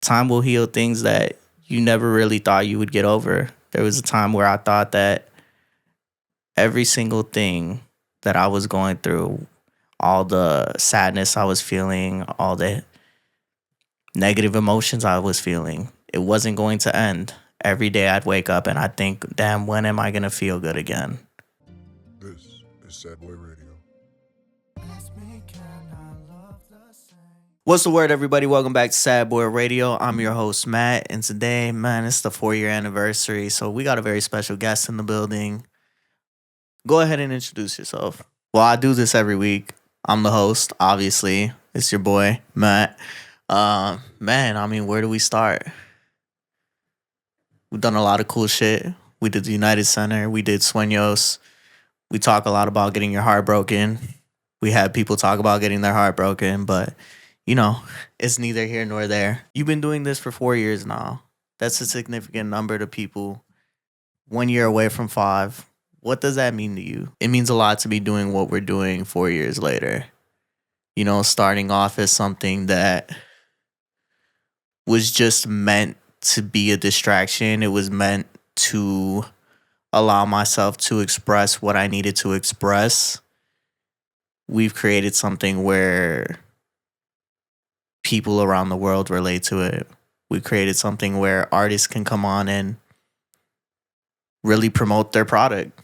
time will heal things that you never really thought you would get over. There was a time where I thought that every single thing that I was going through, all the sadness I was feeling, all the negative emotions I was feeling, it wasn't going to end. Every day I'd wake up and I'd think, damn, when am I going to feel good again? This is Sad Boy Radio. What's the word, everybody? Welcome back to Sad Boy Radio. I'm your host, Matt, and today, man, it's the 4-year anniversary, so we got a very special guest in the building. Go ahead and introduce yourself. Well, I do this every week. I'm the host, obviously. It's your boy, Matt. Where do we start? We've done a lot of cool shit. We did the United Center. We did Sueños. We talk a lot about getting your heart broken. We had people talk about getting their heart broken, but it's neither here nor there. You've been doing this for 4 years now. That's a significant number to people. 1 year away from 5. What does that mean to you? It means a lot to be doing what we're doing 4 years later. Starting off as something that was just meant to be a distraction. It was meant to allow myself to express what I needed to express. We've created something where people around the world relate to it. We created something where artists can come on and really promote their product.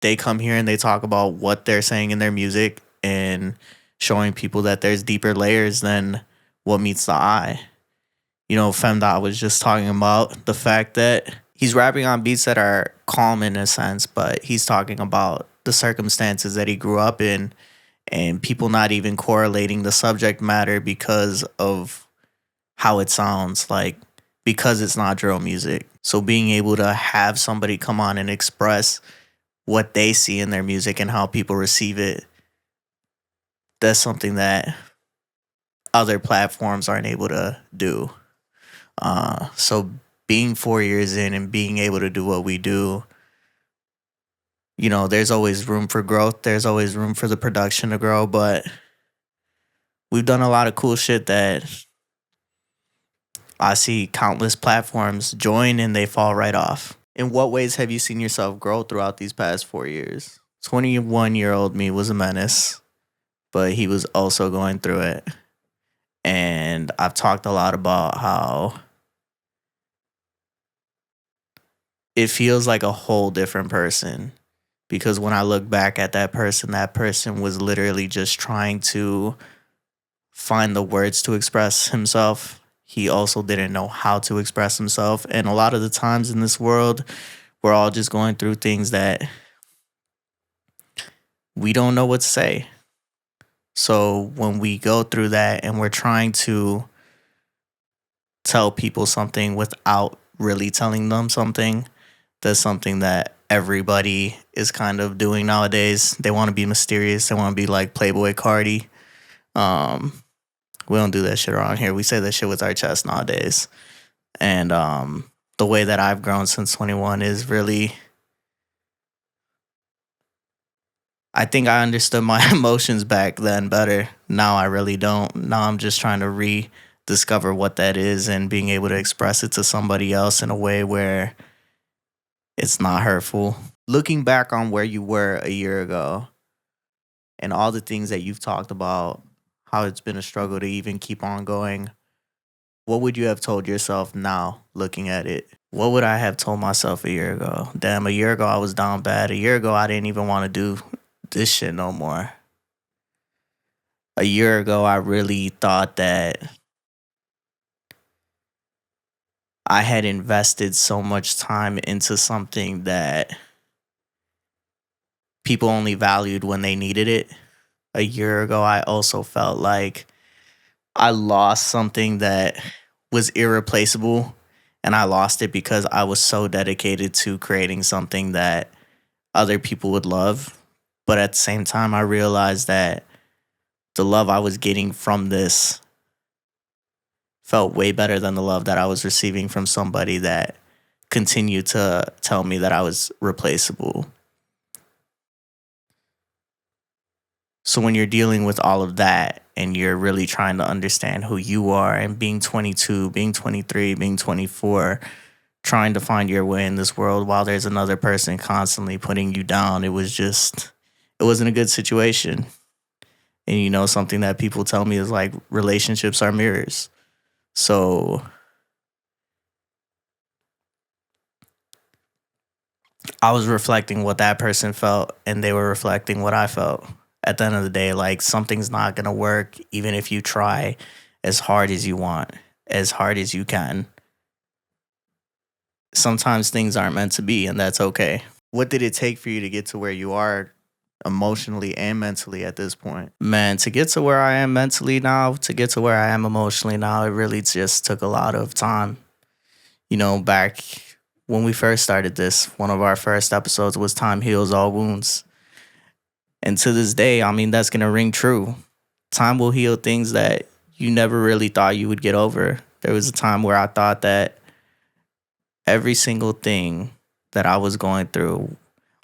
They come here and they talk about what they're saying in their music and showing people that there's deeper layers than what meets the eye. Femdot was just talking about the fact that he's rapping on beats that are calm in a sense, but he's talking about the circumstances that he grew up in and people not even correlating the subject matter because of how it sounds, like because it's not drill music. So being able to have somebody come on and express what they see in their music and how people receive it, that's something that other platforms aren't able to do. So being 4 years in and being able to do what we do, there's always room for growth. There's always room for the production to grow, but we've done a lot of cool shit that I see countless platforms join and they fall right off. In what ways have you seen yourself grow throughout these past 4 years? 21-year-old me was a menace, but he was also going through it. And I've talked a lot about how it feels like a whole different person. Because when I look back at that person was literally just trying to find the words to express himself. He also didn't know how to express himself. And a lot of the times in this world, we're all just going through things that we don't know what to say. So when we go through that and we're trying to tell people something without really telling them something, that's something that everybody is kind of doing nowadays. They want to be mysterious. They want to be like Playboy Cardi. We don't do that shit around here. We say that shit with our chest nowadays. And the way that I've grown since 21 is really, I think I understood my emotions back then better. Now I really don't. Now I'm just trying to rediscover what that is and being able to express it to somebody else in a way where it's not hurtful. Looking back on where you were a year ago and all the things that you've talked about, how it's been a struggle to even keep on going, what would you have told yourself now looking at it? What would I have told myself a year ago? Damn, a year ago I was down bad. A year ago I didn't even want to do this shit no more. A year ago I really thought that I had invested so much time into something that people only valued when they needed it. A year ago, I also felt like I lost something that was irreplaceable, and I lost it because I was so dedicated to creating something that other people would love. But at the same time, I realized that the love I was getting from this felt way better than the love that I was receiving from somebody that continued to tell me that I was replaceable. So when you're dealing with all of that and you're really trying to understand who you are and being 22, being 23, being 24, trying to find your way in this world while there's another person constantly putting you down, it wasn't a good situation. And something that people tell me is like relationships are mirrors. So I was reflecting what that person felt and they were reflecting what I felt. At the end of the day, like something's not going to work even if you try as hard as you want, as hard as you can. Sometimes things aren't meant to be, and that's okay. What did it take for you to get to where you are emotionally and mentally at this point? Man, to get to where I am mentally now, to get to where I am emotionally now, it really just took a lot of time. Back when we first started this, one of our first episodes was Time Heals All Wounds. And to this day, I mean, that's going to ring true. Time will heal things that you never really thought you would get over. There was a time where I thought that every single thing that I was going through,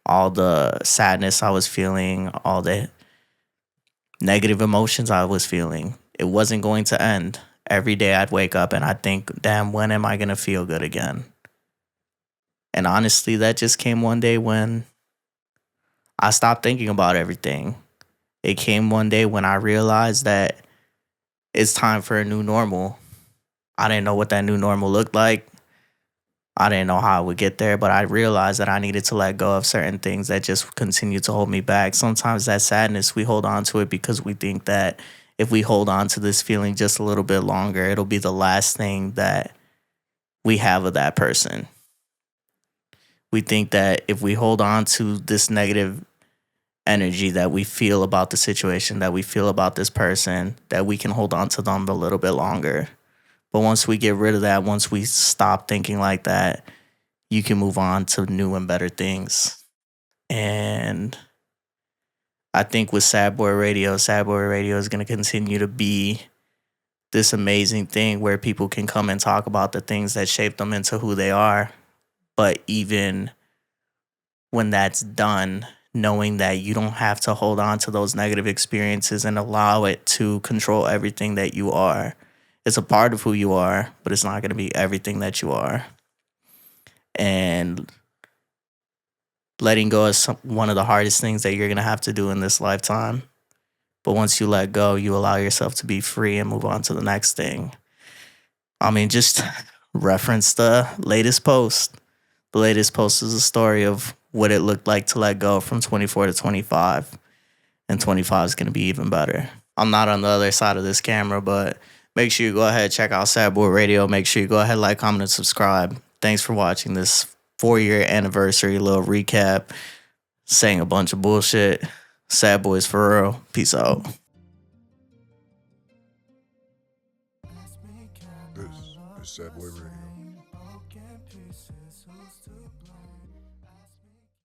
all the sadness I was feeling, all the negative emotions I was feeling, it wasn't going to end. Every day I'd wake up and I'd think, damn, when am I going to feel good again? And honestly, that just came one day when I stopped thinking about everything. It came one day when I realized that it's time for a new normal. I didn't know what that new normal looked like. I didn't know how I would get there, but I realized that I needed to let go of certain things that just continue to hold me back. Sometimes that sadness, we hold on to it because we think that if we hold on to this feeling just a little bit longer, it'll be the last thing that we have of that person. We think that if we hold on to this negative energy that we feel about the situation, that we feel about this person, that we can hold on to them a little bit longer. But once we get rid of that, once we stop thinking like that, you can move on to new and better things. And I think with Sad Boy Radio is going to continue to be this amazing thing where people can come and talk about the things that shape them into who they are. But even when that's done, knowing that you don't have to hold on to those negative experiences and allow it to control everything that you are. It's a part of who you are, but it's not going to be everything that you are. And letting go is one of the hardest things that you're going to have to do in this lifetime. But once you let go, you allow yourself to be free and move on to the next thing. I mean, just reference the latest post. The latest post is a story of what it looked like to let go from 24 to 25. And 25 is going to be even better. I'm not on the other side of this camera, but make sure you go ahead, check out Sad Boy Radio. Make sure you go ahead, like, comment, and subscribe. Thanks for watching this 4-year anniversary little recap. Saying a bunch of bullshit. Sad Boys for real. Peace out. This is Sad Boy Radio.